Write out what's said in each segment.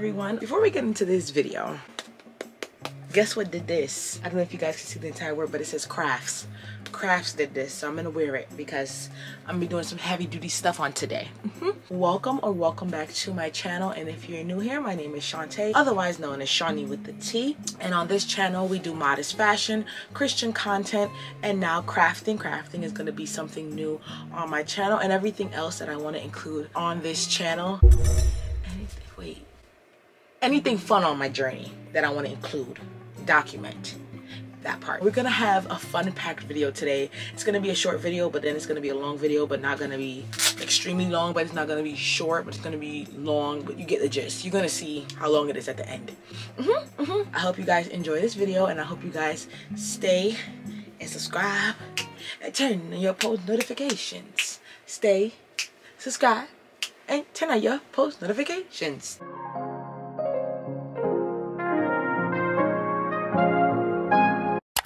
everyone. Before we get into this video, guess what did this? I don't know if you guys can see the entire word, but it says crafts. Crafts did this, so I'm gonna wear it because I'm gonna be doing some heavy duty stuff on today. Welcome back to my channel, and if you're new here, my name is Shantae, otherwise known as Shawnywiththet, and on this channel we do modest fashion, Christian content, and now crafting. Crafting is gonna be something new on my channel, and everything else that I want to include on this channel. Anything fun on my journey that I want to include, document that part. We're gonna have a fun packed video today. It's gonna be a short video, but then it's gonna be a long video, but not gonna be extremely long, but it's not gonna be short, but it's gonna be long, but you get the gist. You're gonna see how long it is at the end. I hope you guys enjoy this video, and I hope you guys stay and subscribe and turn on your post notifications. Stay, subscribe, and turn on your post notifications.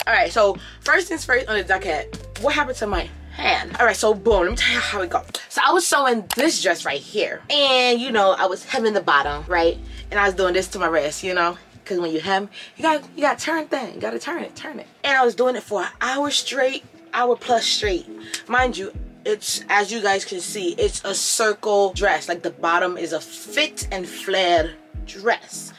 Alright, so first things first on the docket, what happened to my hand? Alright, so boom, let me tell you how it goes. So I was sewing this dress right here, and you know, I was hemming the bottom, right? And I was doing this to my wrist, you know, because when you hem, you gotta turn thing, you gotta turn it. And I was doing it for an hour straight, hour plus straight. Mind you, it's, as you guys can see, it's a circle dress. Like the bottom is a fit and flared dress.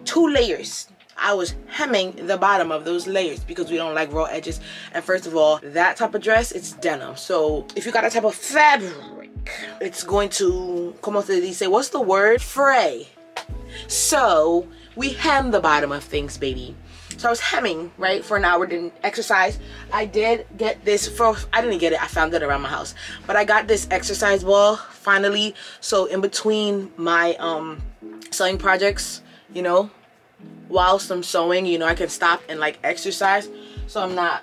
2 layers. I was hemming the bottom of those layers because we don't like raw edges. And first of all, that type of dress, it's denim. So if you got that type of fabric, it's going to, como se dice, what's the word? Fray. So we hem the bottom of things, baby. So I was hemming, right, for an hour, didn't exercise. I did get this, I didn't get it, I found it around my house. But I got this exercise ball, finally. So in between my sewing projects, you know, whilst I'm sewing, you know, I can stop and like exercise, so I'm not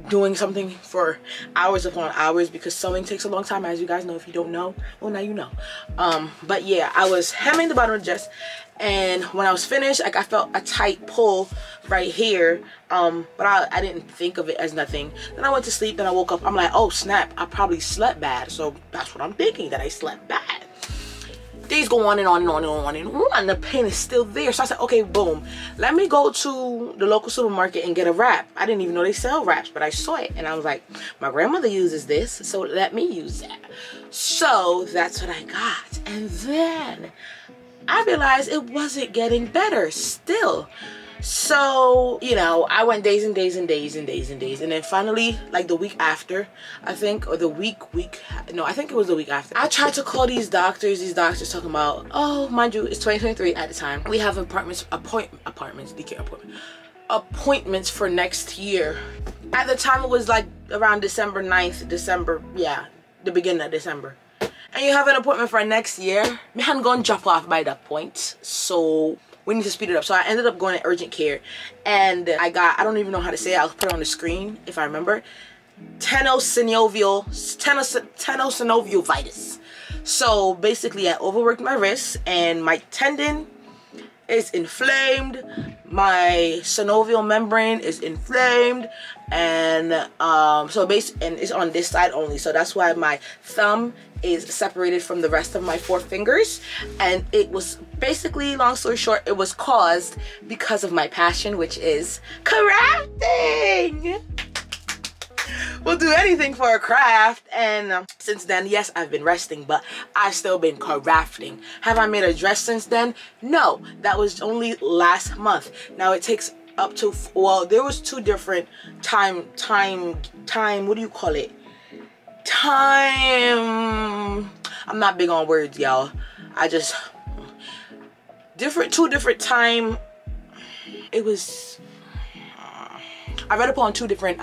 doing something for hours upon hours, because sewing takes a long time, as you guys know. If you don't know, well, now you know. But yeah, I was hemming the bottom of the dress, and when I was finished, like, I felt a tight pull right here, but I didn't think of it as nothing. Then I went to sleep, then I woke up, I'm like, oh snap, I probably slept bad. So that's what I'm thinking, that I slept bad. Days go on and on and on and on and on. The pain is still there. So I said, okay, boom, let me go to the local supermarket and get a wrap. I didn't even know they sell wraps, but I saw it and I was like, my grandmother uses this, so let me use that. So that's what I got. And then I realized it wasn't getting better still. So, you know, I went days and days and days and days and days, and then finally, like the week after, I think, or the no, I think it was the week after, I tried to call these doctors talking about, oh, mind you, it's 2023 at the time, we have appointments for next year. At the time, it was like around December 9th, yeah, the beginning of December. And you have an appointment for next year. Me hadn't gone drop off by that point, so we need to speed it up. So I ended up going to urgent care, and I got, I don't even know how to say it, I'll put it on the screen if I remember, tenosynovial. So basically I overworked my wrist, and my tendon is inflamed, my synovial membrane is inflamed, and so basically, and it's on this side only, so that's why my thumb is separated from the rest of my 4 fingers. And it was basically, long story short, it was caused because of my passion, which is crafting. We'll do anything for a craft. And since then, yes, I've been resting, but I've still been crafting. Have I made a dress since then? No, that was only last month. Now it takes up to, well, there was 2 different time, what do you call it? Time, I'm not big on words, y'all. I just, 2 different time, it was, I read up on 2 different,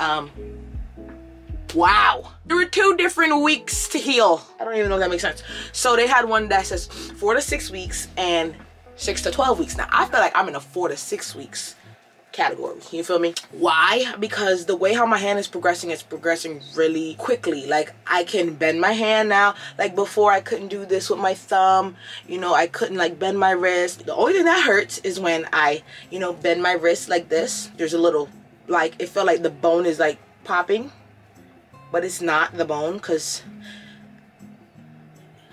wow, there were 2 different weeks to heal. I don't even know if that makes sense. So they had one that says 4 to 6 weeks and 6 to 12 weeks. Now I feel like I'm in a 4 to 6 weeks category, you feel me? Why? Because the way how my hand is progressing, it's progressing really quickly. Like, I can bend my hand now. Like before, I couldn't do this with my thumb, you know, I couldn't like bend my wrist. The only thing that hurts is when I, you know, bend my wrist like this. There's a little, like, it felt like the bone is like popping, but it's not the bone, because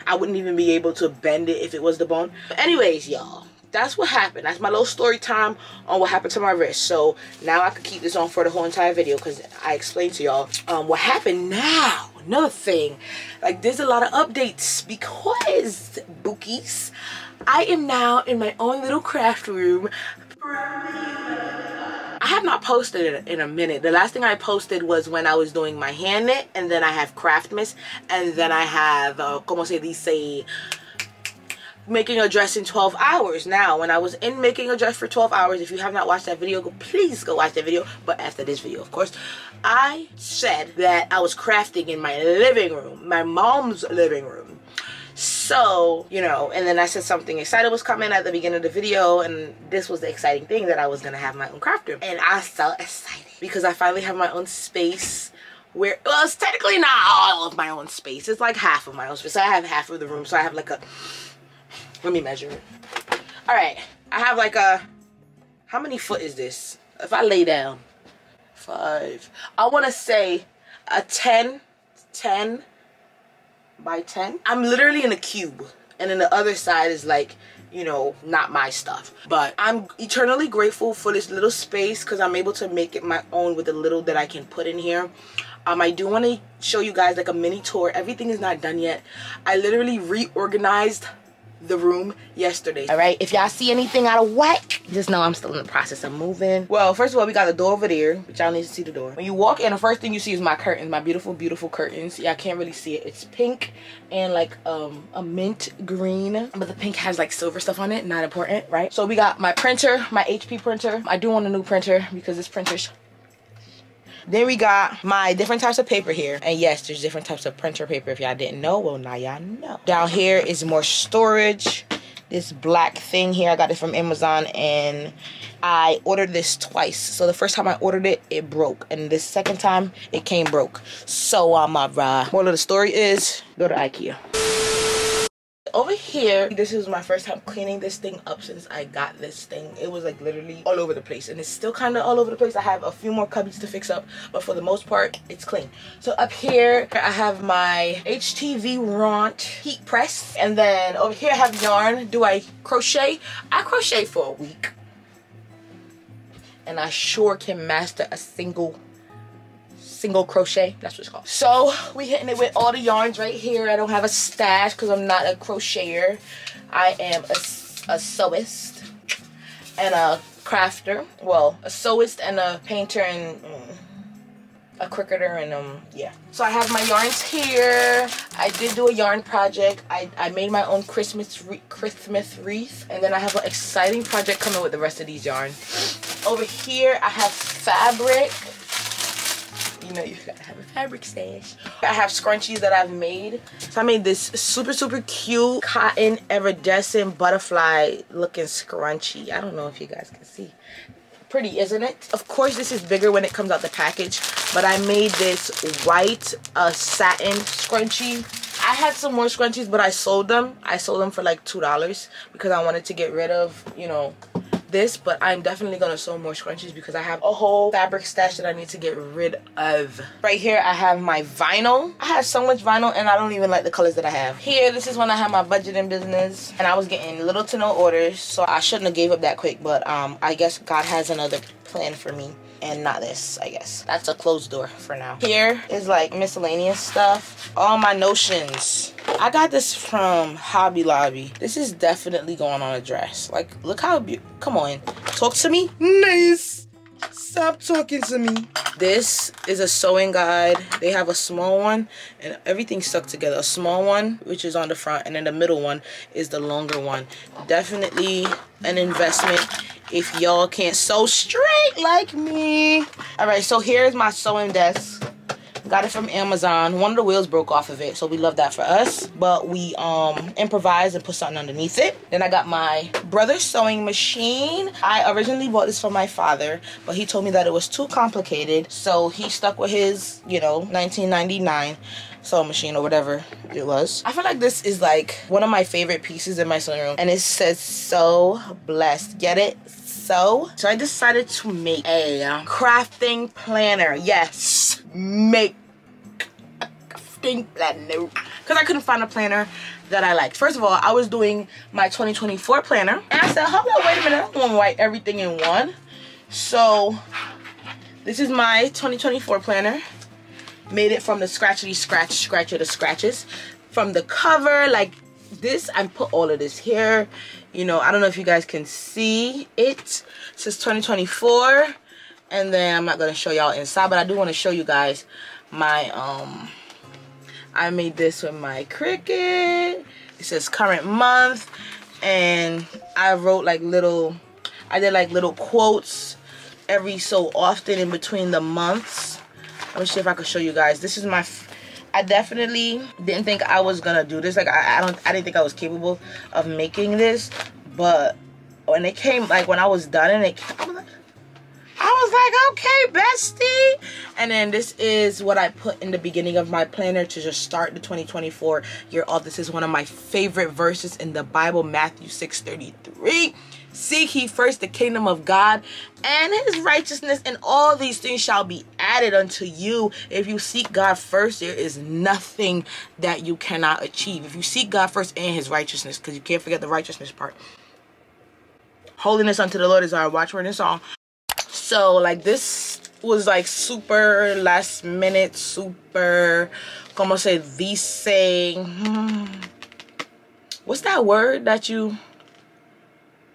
I wouldn't even be able to bend it if it was the bone. But anyways, y'all, that's what happened. That's my little story time on what happened to my wrist. So now I could keep this on for the whole entire video because I explained to y'all what happened now. Another thing, like there's a lot of updates because bookies, I am now in my own little craft room. I have not posted in a minute. The last thing I posted was when I was doing my hand knit, and then I have Craftmas, and then I have como se dice, making a dress in 12 hours. Now, when I was in making a dress for 12 hours, if you have not watched that video, please go watch that video. But after this video, of course, I said that I was crafting in my living room, my mom's living room. So, you know, and then I said something exciting was coming at the beginning of the video, and this was the exciting thing, that I was gonna have my own craft room. And I felt excited because I finally have my own space where, well, it's technically not all of my own space. It's like half of my own space. So I have half of the room. So I have like a, let me measure it. All right, I have like a, how many foot is this? If I lay down, 5, I want to say a 10 by 10. I'm literally in a cube, and then the other side is like, you know, not my stuff. But I'm eternally grateful for this little space because I'm able to make it my own with the little that I can put in here. I do want to show you guys like a mini tour. Everything is not done yet. I literally reorganized the room yesterday. All right, if y'all see anything out of whack, just know I'm still in the process of moving. Well, first of all, we got the door over there, but y'all need to see the door. When you walk in, the first thing you see is my curtains, my beautiful, beautiful curtains. Y'all can't really see it. It's pink and like a mint green, but the pink has like silver stuff on it. Not important, right? So we got my printer, my HP printer. I do want a new printer because this printer's. Then we got my different types of paper here. And yes, there's different types of printer paper. If y'all didn't know, well, now y'all know. Down here is more storage. This black thing here, I got it from Amazon, and I ordered this twice. So the first time I ordered it, it broke. And the second time, it came broke. So I'm alright. Moral of the story is, go to IKEA. Over here, this is my first time cleaning this thing up since I got this thing. It was like literally all over the place, and it's still kind of all over the place. I have a few more cubbies to fix up, but for the most part, it's clean. So up here, I have my HTV Ront heat press, and then over here I have yarn. Do I crochet? I crochet for a week, and I sure can master a single crochet. That's what it's called. So we hitting it with all the yarns right here. I don't have a stash because I'm not a crocheter. I am a sewist and a crafter. Well, a sewist and a painter and a cricketer, and yeah. So I have my yarns here. I did do a yarn project. I made my own Christmas wreath, and then I have an exciting project coming with the rest of these yarns. Over here I have fabric. You know, you gotta have a fabric stash. I have scrunchies that I've made. So I made this super, super cute cotton iridescent butterfly looking scrunchie. I don't know if you guys can see. Pretty, isn't it? Of course, this is bigger when it comes out the package, but I made this white satin scrunchie. I had some more scrunchies, but I sold them. I sold them for like $2 because I wanted to get rid of, you know, this, but I'm definitely gonna sew more scrunchies because I have a whole fabric stash that I need to get rid of. Right here I have my vinyl. I have so much vinyl and I don't even like the colors that I have. Here, this is when I have my budgeting business, and I was getting little to no orders, so I shouldn't have gave up that quick, but I guess God has another plan for me. And not this, I guess. That's a closed door for now. Here is like miscellaneous stuff. All my notions. I got this from Hobby Lobby. This is definitely going on a dress. Like, look how beautiful. Come on. Talk to me. Nice. Stop talking to me. This is a sewing guide. They have a small one and everything's stuck together. A small one, which is on the front, and then the middle one is the longer one. Definitely an investment if y'all can't sew straight like me. All right, so here's my sewing desk. Got it from Amazon. One of the wheels broke off of it, so we love that for us. But we improvised and put something underneath it. Then I got my brother's sewing machine. I originally bought this for my father, but he told me that it was too complicated, so he stuck with his, you know, 1999 sewing machine or whatever it was. I feel like this is like one of my favorite pieces in my sewing room, and it says "so blessed." Get it? So I decided to make a crafting planner. Yes, make a crafting planner. because I couldn't find a planner that I liked. First of all, I was doing my 2024 planner, and I said, hold on, wait a minute, I don't want to write everything in one. So this is my 2024 planner. Made it from the scratchy scratcher to scratches. From the cover, like this, I put all of this here. You know, I don't know if you guys can see it. It says 2024. And then I'm not going to show y'all inside, but I do want to show you guys my, I made this with my Cricut. It says current month. And I wrote like little, I did like little quotes every so often in between the months. Let me see if I could show you guys. This is my, I definitely didn't think I was gonna do this. Like I didn't think I was capable of making this. But when it came, like when I was done and it came, I was like, okay, bestie. And then this is what I put in the beginning of my planner to just start the 2024 year off. This is one of my favorite verses in the Bible, Matthew 6:33. Seek ye first the kingdom of God and his righteousness, and all these things shall be added unto you. If you seek God first, there is nothing that you cannot achieve. If you seek God first and his righteousness, because you can't forget the righteousness part. Holiness unto the Lord is our watchword and song. So like this was like super last minute, super, como se dice, what's that word that you,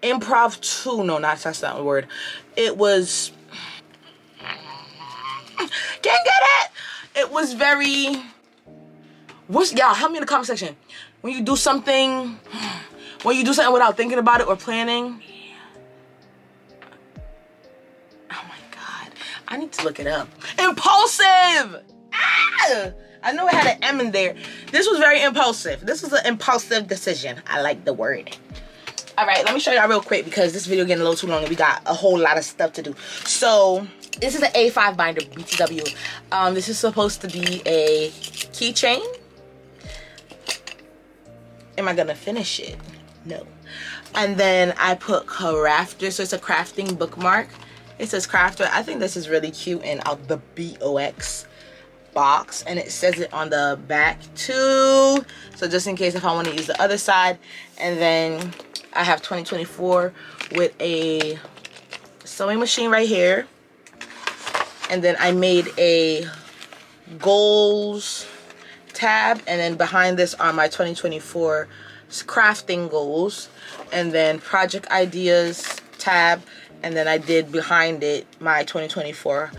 improv too? No, that's not the word. It was, can't get it. It was very, y'all help me in the comment section. When you do something without thinking about it or planning. I need to look it up. Impulsive! Ah! I know it had an M in there. This was very impulsive. This was an impulsive decision. I like the word. Alright, let me show y'all real quick because this video getting a little too long and we got a whole lot of stuff to do. So, this is an A5 binder, BTW. This is supposed to be a keychain. Am I gonna finish it? No. And then I put crafter, so it's a crafting bookmark. It says crafter. I think this is really cute and out the BOX box, and it says it on the back too, so just in case if I want to use the other side. And then I have 2024 with a sewing machine right here, and then I made a goals tab, and then behind this are my 2024 crafting goals, and then project ideas tab. And then I did behind it my 2024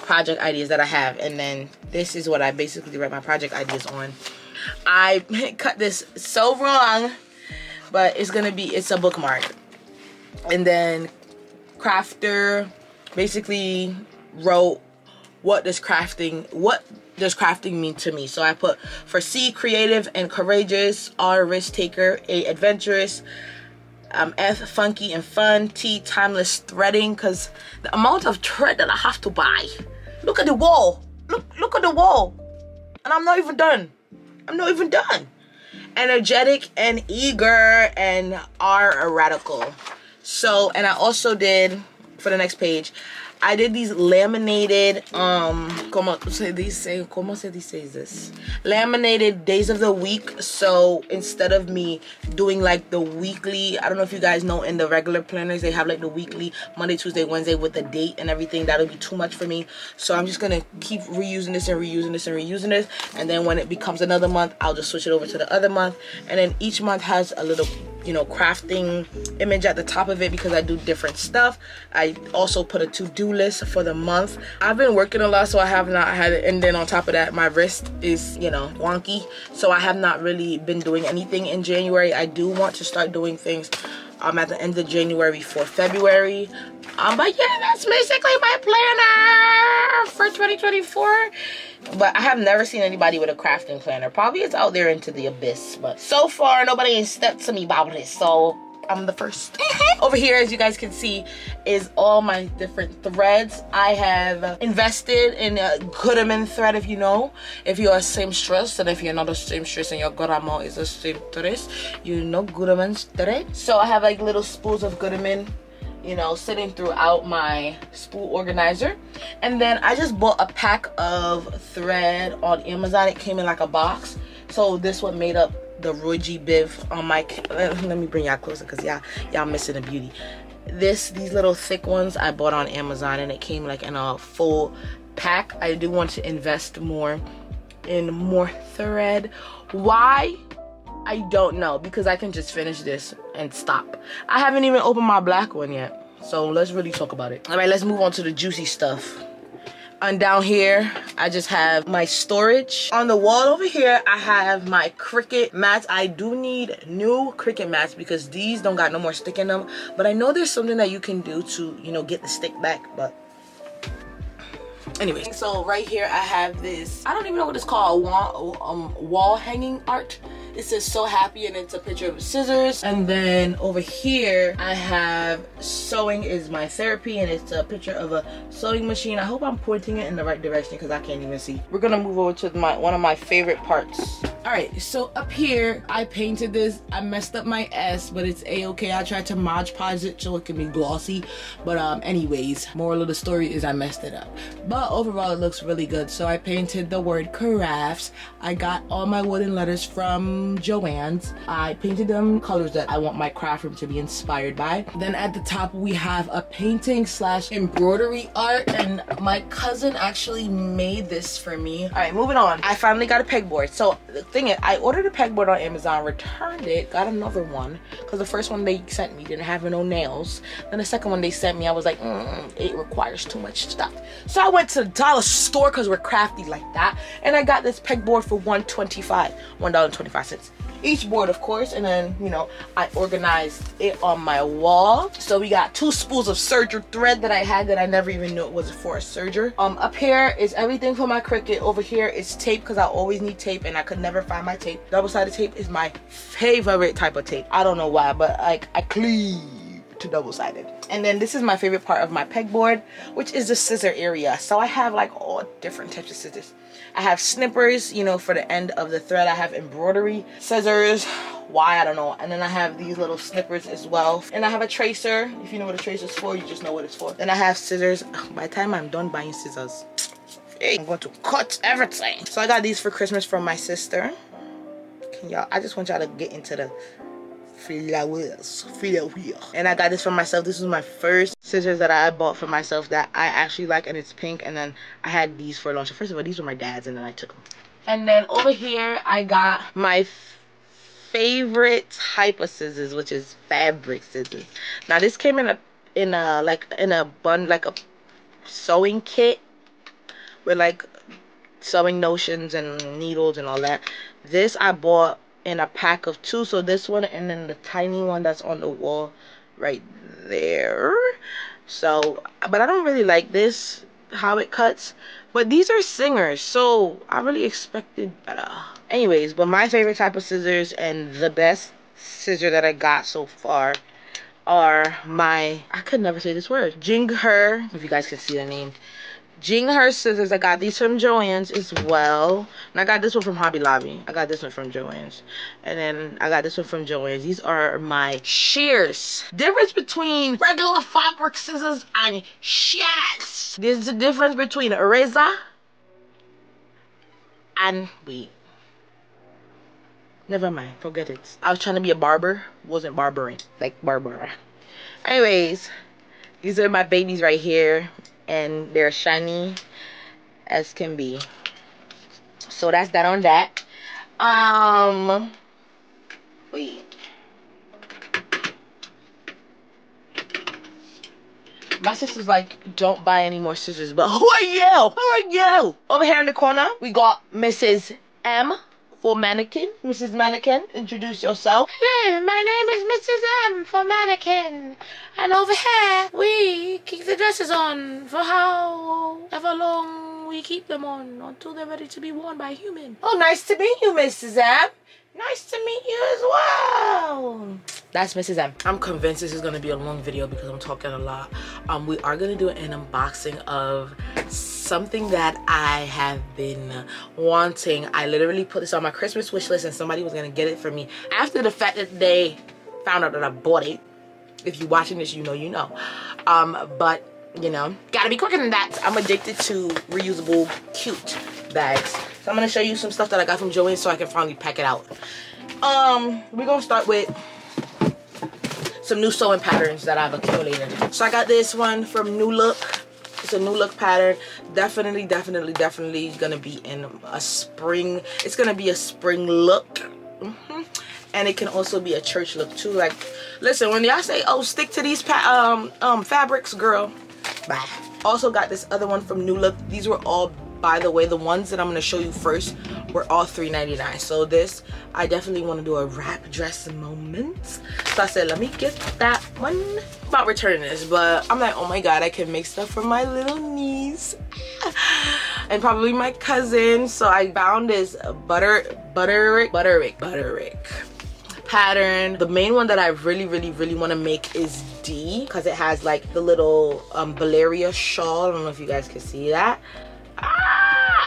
project ideas that I have. And then this is what I basically write my project ideas on. I cut this so wrong, but it's a bookmark. And then crafter basically wrote what does crafting mean to me. So I put for C, creative and courageous, R, risk taker, A, adventurous, F, funky and fun, T, timeless threading, because the amount of thread that I have to buy. Look at the wall. Look at the wall. And I'm not even done. Energetic and eager, and R, radical. So, and I also did, for the next page, I did these laminated, como se dice this? Laminated days of the week. So instead of me doing like the weekly, I don't know if you guys know, in the regular planners, they have like the weekly, Monday, Tuesday, Wednesday with the date and everything. That'll be too much for me. So I'm just gonna keep reusing this and reusing this and reusing this. And then when it becomes another month, I'll just switch it over to the other month. And then each month has a little, you know, crafting image at the top of it because I do different stuff. I also put a to-do list for the month. I've been working a lot, so I have not had it. And then on top of that, my wrist is, you know, wonky, so I have not really been doing anything in January. I do want to start doing things at the end of January for February. But yeah, that's basically my planner for 2024. But I have never seen anybody with a crafting planner. Probably it's out there into the abyss, but so far nobody has stepped to me about it, so I'm the first. Over here, as you guys can see, is all my different threads. I have invested in a Goodman thread, if you know. If you're a seamstress, and if you're not a seamstress and your grandma is a seamstress, you know Goodman's thread. So I have like little spools of Goodman, you know, sitting throughout my spool organizer. And then I just bought a pack of thread on Amazon. It came in like a box. So Also, this one made up the Roji Biv on my, let me bring y'all closer because y'all missing the beauty. These little thick ones I bought on Amazon, and it came like in a full pack. I do want to invest more in more thread. Why? I don't know, because I can just finish this and stop. I haven't even opened my black one yet, so let's really talk about it. All right, let's move on to the juicy stuff. And down here, I just have my storage. On the wall over here, I have my Cricut mats. I do need new Cricut mats because these don't got no more stick in them. But I know there's something that you can do to, you know, get the stick back. But anyway, so right here I have this, I don't even know what it's called, wall hanging art. It says "so happy" and it's a picture of scissors. And then over here I have "sewing is my therapy" and it's a picture of a sewing machine. I hope I'm pointing it in the right direction because I can't even see. We're gonna move over to one of my favorite parts. All right, so up here I painted this. I messed up my S, but it's a-okay. I tried to Mod Podge it so it can be glossy, but anyways, moral of the story is I messed it up, but overall it looks really good. So I painted the word crafts. I got all my wooden letters from Joann's. I painted them colors that I want my craft room to be inspired by. Then at the top we have a painting / embroidery art, and my cousin actually made this for me. All right, moving on. I finally got a pegboard. So the thing is, I ordered a pegboard on Amazon, returned it, got another one because the first one they sent me didn't have no nails. Then the second one they sent me, I was like, it requires too much stuff. So I went to the dollar store because we're crafty like that, and I got this pegboard for $1.25 each board, of course. And then, you know, I organized it on my wall. So we got 2 spools of serger thread that I had that I never even knew it was for a serger. Up here is everything for my Cricut. Over here is tape because I always need tape and I could never find my tape. Double-sided tape is my favorite type of tape. I don't know why, but like I cleave to double-sided. And then this is my favorite part of my pegboard, which is the scissor area. So I have like all different types of scissors. I have snippers, you know, for the end of the thread. I have embroidery scissors. Why? I don't know. And then I have these little snippers as well. And I have a tracer. If you know what a tracer is for, you just know what it's for. Then I have scissors. By the time I'm done buying scissors, I'm going to cut everything. So I got these for Christmas from my sister. Y'all, I just want y'all to get into the flowers. And I got this for myself. This was my first scissors that I bought for myself that I actually like, and it's pink. And then I had these for lunch. First of all, these were my dad's, and then I took them. And then over here I got my favorite type of scissors, which is fabric scissors. Now this came in a sewing kit with like sewing notions and needles and all that. This I bought in a pack of 2, so this one and then the tiny one that's on the wall right there. So, but I don't really like this, how it cuts, but these are Singers, so I really expected better. Anyways, but my favorite type of scissors and the best scissor that I got so far are my, I could never say this word, Jingher, if you guys can see the name, Jingher scissors. I got these from Joann's as well. And I got this one from Hobby Lobby. I got this one from Joann's. And then I got this one from Joann's. These are my shears. Difference between regular fabric scissors and shears. There's a difference between a razor and wait. Never mind. Forget it. I was trying to be a barber. Wasn't barbering. Like Barbara. Anyways, these are my babies right here. And they're shiny as can be. So that's that on that. Wait. My sister's like, don't buy any more scissors. But who are you? Who are you? Over here in the corner, we got Mrs. M for Mannequin. Mrs. Mannequin, introduce yourself. Hello, my name is Mrs. M for Mannequin. And over here, we keep the dresses on for however long we keep them on until they're ready to be worn by a human. Oh, nice to meet you, Mrs. M. Nice to meet you as well. That's Mrs. M. I'm convinced this is going to be a long video because I'm talking a lot. We are going to do an unboxing of something that I have been wanting. I literally put this on my Christmas wish list and somebody was going to get it for me after the fact that they found out that I bought it. If you're watching this, you know you know. But, you know, gotta be quicker than that. I'm addicted to reusable, cute bags. So So I'm gonna show you some stuff that I got from Joann so I can finally pack it out. We're gonna start with some new sewing patterns that I've accumulated. So I got this one from New Look. It's a New Look pattern. Definitely gonna be in a spring. It's gonna be a spring look. And it can also be a church look too. Like, listen, when y'all say, oh, stick to these fabrics, girl, bye. Also got this other one from New Look. These were all, by the way, the ones that I'm gonna show you first were all $3.99. So this, I definitely want to do a wrap dress moment. So I said, let me get that one. About returning this, but I'm like, oh my god, I can make stuff for my little niece and probably my cousin. So I found this butterick pattern. The main one that I really want to make is D, because it has like the little Valeria shawl. I don't know if you guys can see that.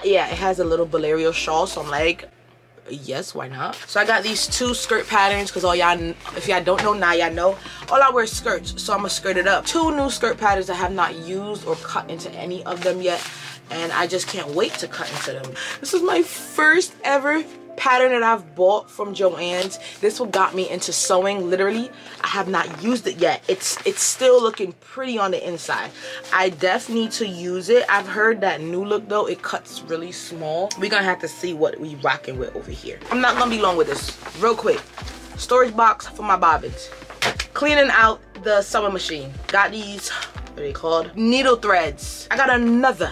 Yeah, it has a little Valeria shawl, so I'm like, yes, why not? So I got these two skirt patterns, because all y'all, if y'all don't know, now y'all know, all I wear is skirts, so I'm gonna skirt it up. Two new skirt patterns I have not used or cut into any of them yet, and I just can't wait to cut into them. This is my first ever pattern that I've bought from Joann's. This one got me into sewing. Literally, I have not used it yet. It's still looking pretty on the inside. I definitely need to use it. I've heard that New Look though, it cuts really small. We're gonna have to see what we rocking with over here. I'm not gonna be long with this. Real quick, storage box for my bobbins. Cleaning out the sewing machine. Got these, what are they called? Needle threads. I got another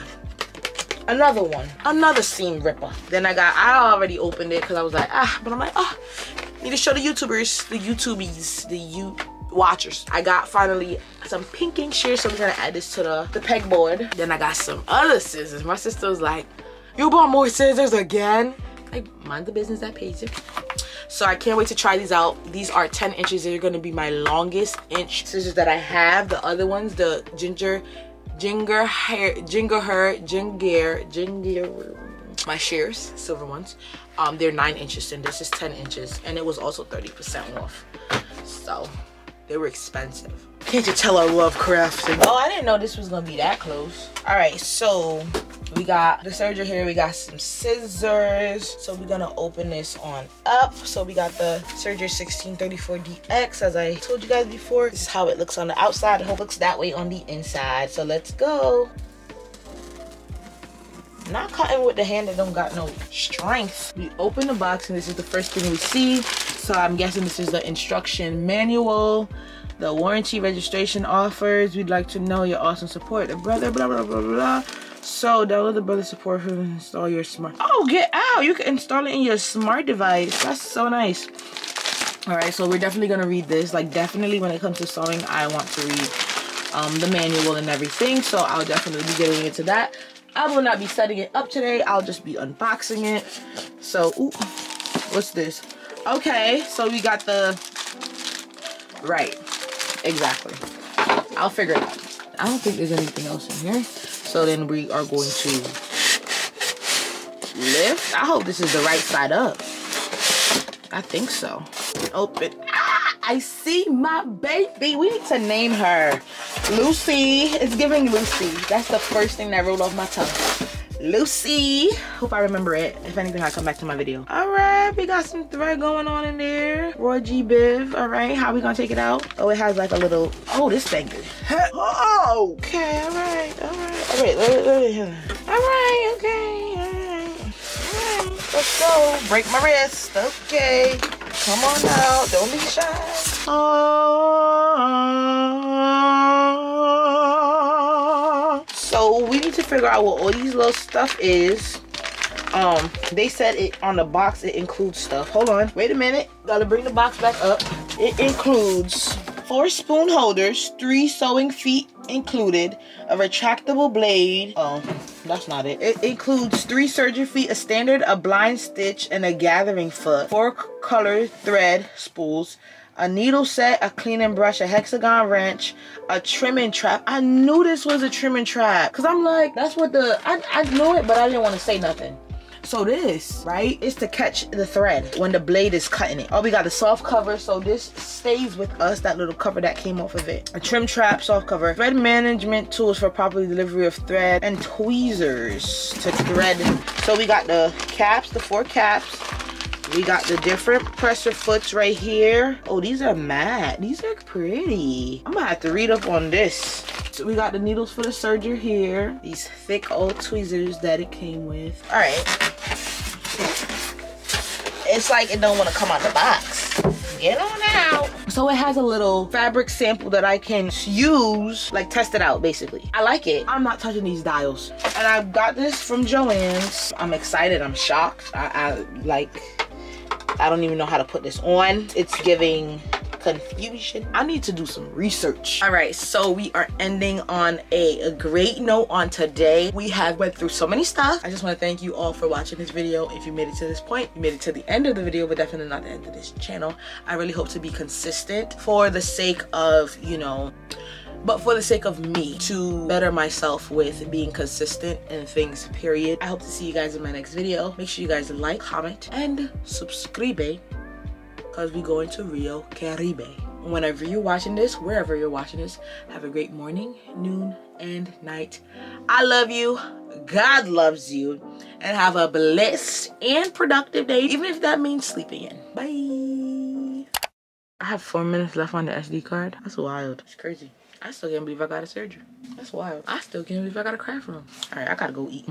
one, another seam ripper. Then I already opened it because I was like, but I'm like, need to show the YouTubers, the YouTubies, the watchers. I got finally some pinking shears, so we're gonna add this to the pegboard. Then I got some other scissors. My sister was like, you bought more scissors again? Like, mind the business that pays you. So I can't wait to try these out. These are 10 inches. They're gonna be my longest inch scissors that I have. The other ones, the ginger, my shears, silver ones, they're 9 inches and this is 10 inches, and it was also 30% off, so they were expensive. Can't you tell I love crafting? Oh, I didn't know this was gonna be that close. All right, so we got the serger here, we got some scissors, so we're gonna open this on up. So we got the Serger 1634DX, as I told you guys before. This is how it looks on the outside. I hope it looks that way on the inside. So let's go. Not cutting with the hand that don't got no strength. We open the box and this is the first thing we see. So I'm guessing this is the instruction manual. The warranty registration offers. We'd like to know your awesome support. The brother, blah, blah, blah, blah. So download the brother support for install your smart. Oh, get out! You can install it in your smart device. That's so nice. All right, so we're definitely gonna read this. Like, definitely when it comes to sewing, I want to read the manual and everything. So I'll definitely be getting into that. I will not be setting it up today. I'll just be unboxing it. So, ooh, what's this? Okay, so we got the right. Exactly. I'll figure it out. I don't think there's anything else in here. So then we are going to lift. I hope this is the right side up. I think so. Open. I see my baby. We need to name her Lucy. It's giving Lucy. That's the first thing that rolled off my tongue. Lucy. Hope I remember it. If anything, I'll come back to my video. All right, we got some thread going on in there. Roy G. Biv. All right, how we gonna take it out? Oh, it has like a little, oh, this thing. Oh, okay, all right, all right. All right, all right, okay, all right. All right, let's go. Break my wrist, okay. Come on now, don't be shy. So we need to figure out what all these little stuff is. They said it on the box, it includes stuff. Hold on, wait a minute. Gotta bring the box back up. It includes 4 spoon holders, 3 sewing feet included, a retractable blade. Oh, that's not it. It includes 3 serger feet, a standard, a blind stitch, and a gathering foot, 4 colored thread spools, a needle set, a cleaning brush, a hexagon wrench, a trimming trap. I knew this was a trimming trap because I'm like, that's what the, I knew it, but I didn't want to say nothing. So this, right, is to catch the thread when the blade is cutting it. Oh, we got the soft cover, so this stays with us, that little cover that came off of it. A trim trap, soft cover. Thread management tools for proper delivery of thread, and tweezers to thread. So we got the caps, the 4 caps. We got the different presser foots right here. Oh, these are matte. These are pretty. I'm gonna have to read up on this. So we got the needles for the serger here. These thick old tweezers that it came with. All right. It's like it don't want to come out the box. Get on out. So it has a little fabric sample that I can use, like test it out basically. I like it. I'm not touching these dials. And I got this from Joann's. I'm excited. I'm shocked. I don't even know how to put this on. It's giving confusion. I need to do some research. All right, so we are ending on a great note on today. We have went through so many stuff. I just want to thank you all for watching this video. If you made it to this point, you made it to the end of the video, but definitely not the end of this channel. I really hope to be consistent for the sake of, you know, but for the sake of me, to better myself with being consistent in things, period. I hope to see you guys in my next video. Make sure you guys like, comment, and subscribe, because we go into Rio Caribe. Whenever you're watching this, wherever you're watching this, have a great morning, noon, and night. I love you. God loves you. And have a blessed and productive day, even if that means sleeping in. Bye. I have 4 minutes left on the SD card. That's wild. It's crazy. I still can't believe I got a surgery. That's wild. I still can't believe I got a craft room. All right, I gotta go eat.